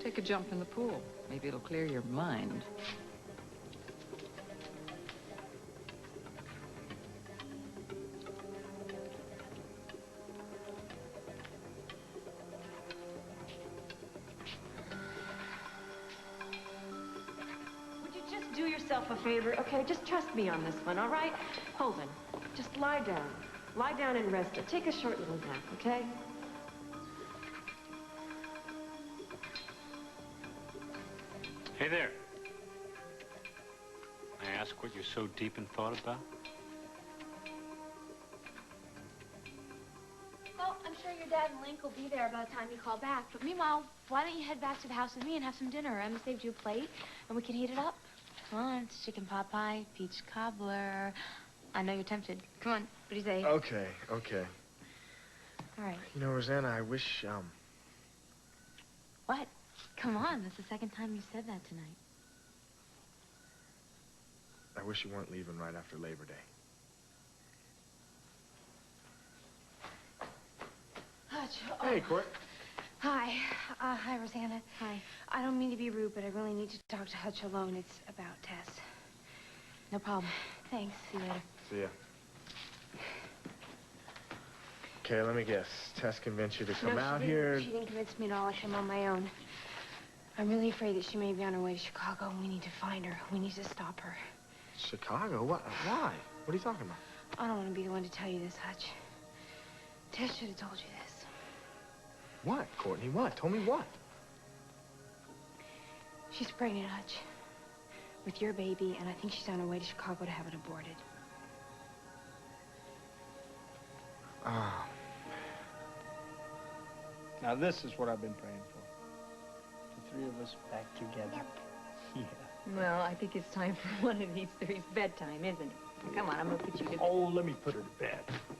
take a jump in the pool? Maybe it'll clear your mind. Would you just do yourself a favor, okay? Just trust me on this one, all right? Holden, just lie down. Lie down and rest. Take a short little nap, okay? Hey there. May I ask what you're so deep in thought about? Well, I'm sure your dad and Link will be there by the time you call back. But meanwhile, why don't you head back to the house with me and have some dinner? Emma saved you a plate, and we can heat it up. Come on, it's chicken pot pie, peach cobbler. I know you're tempted. Come on, what do you say? Okay, okay. All right. You know, Rosanna, I wish, What? Come on, that's the second time you said that tonight. I wish you weren't leaving right after Labor Day. Hutch. Hey, Court. Hi. Hi, Rosanna. Hi. I don't mean to be rude, but I really need to talk to Hutch alone. It's about Tess. No problem. Thanks. See you later. See ya. Okay, let me guess. Tess convinced you to come out here? She didn't convince me at all. I came on my own. I'm really afraid that she may be on her way to Chicago, and we need to find her. We need to stop her. Chicago? What? Why? What are you talking about? I don't want to be the one to tell you this, Hutch. Tess should have told you this. What, Courtney? What? Tell me what? She's pregnant, Hutch. With your baby, and I think she's on her way to Chicago to have it aborted. Ah. Now this is what I've been praying for. The three of us back together. Yeah. Well, I think it's time for one of these three's bedtime, isn't it? Come on, I'm gonna put you to bed. Oh, let me put her to bed.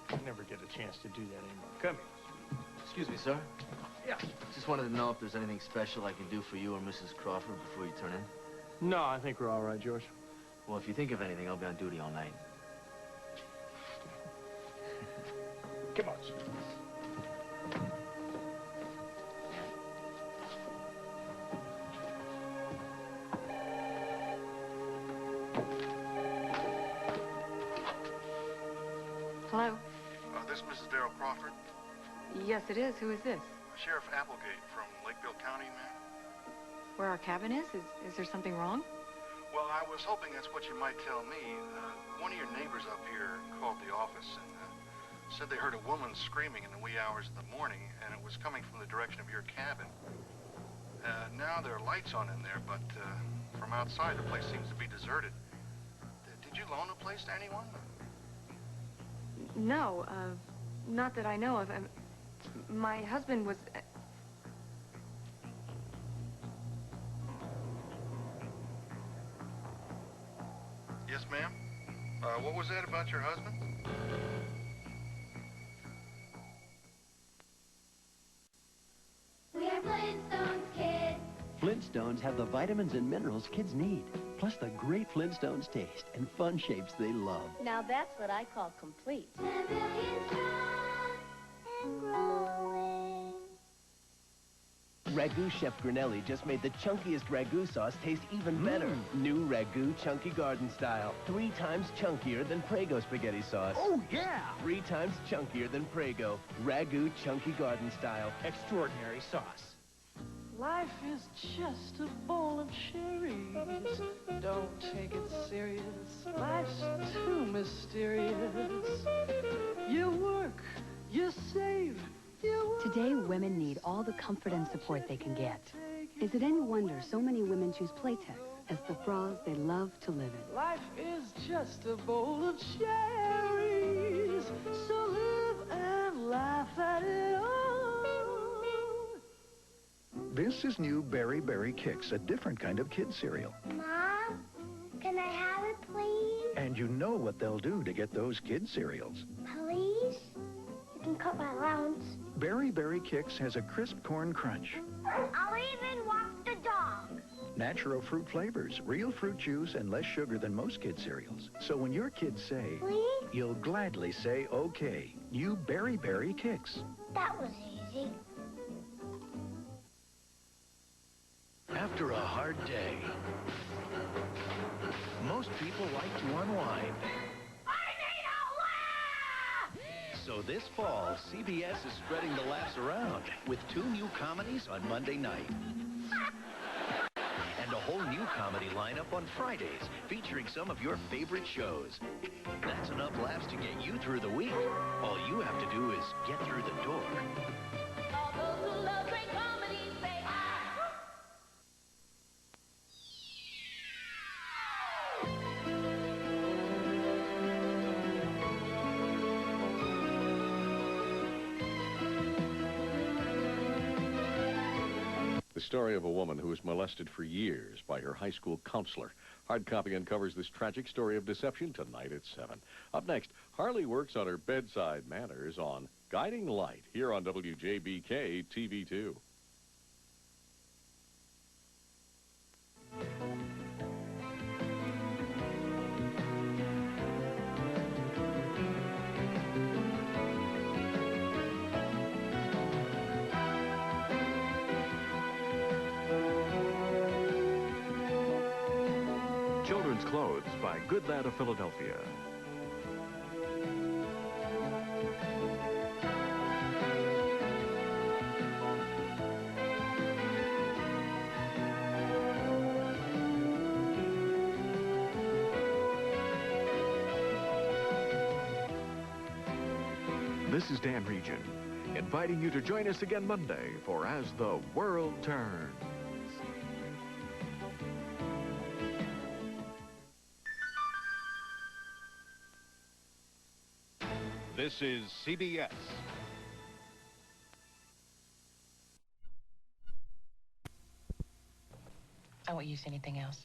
I never get a chance to do that anymore. Come here. Excuse me, sir. Yeah. Just wanted to know if there's anything special I can do for you or Mrs. Crawford before you turn in. No, I think we're all right, George. Well, if you think of anything, I'll be on duty all night. Come on, sir. Hello? This is Mrs. Darrell Crawford. Yes, it is. Who is this? Sheriff Applegate from Lakeville County, ma'am. Where our cabin is? Is there something wrong? Well, I was hoping that's what you might tell me. One of your neighbors up here called the office and said they heard a woman screaming in the wee hours of the morning, and it was coming from the direction of your cabin. Now there are lights on in there, but from outside the place seems to be deserted. Did you loan the place to anyone? No, not that I know of. My husband was... Yes, ma'am? What was that about your husband? We are Flintstones kids. Flintstones have the vitamins and minerals kids need, plus the great Flintstones taste and fun shapes they love. Now that's what I call complete. 10 billion strong and growing. Ragu Chef Granelli just made the chunkiest Ragu sauce taste even better. New Ragu Chunky Garden Style. 3 times chunkier than Prego spaghetti sauce. Oh, yeah! 3 times chunkier than Prego. Ragu Chunky Garden Style. Extraordinary sauce. Life is just a bowl of cherries. Don't take it serious. Life's too mysterious. You work, you save, you work. Today, women need all the comfort and support they can get. Is it any wonder so many women choose Playtex as the bras they love to live in? Life is just a bowl of cherries. So live and laugh at it all. This is new Berry Berry Kicks, a different kind of kid cereal. Mom, can I have it, please? And you know what they'll do to get those kid cereals. Please? You can cut my allowance. Berry Berry Kicks has a crisp corn crunch, I'll even walk the dog. natural fruit flavors, real fruit juice, and less sugar than most kid cereals. So when your kids say, Please? you'll gladly say, okay. New Berry Berry Kicks. That was easy. After a hard day, most people like to unwind. So this fall, CBS is spreading the laughs around with 2 new comedies on Monday night. And a whole new comedy lineup on Fridays, featuring some of your favorite shows. That's enough laughs to get you through the week. All you have to do is get through the door. All those who love great comedy say ah. The story of a woman who was molested for years by her high school counselor. Hard Copy uncovers this tragic story of deception tonight at 7. Up next, Harley works on her bedside manners on Guiding Light here on WJBK TV2. Children's Clothes by Good Lad of Philadelphia. This is Dan Regin, inviting you to join us again Monday for As the World Turns. This is CBS. I won't use anything else.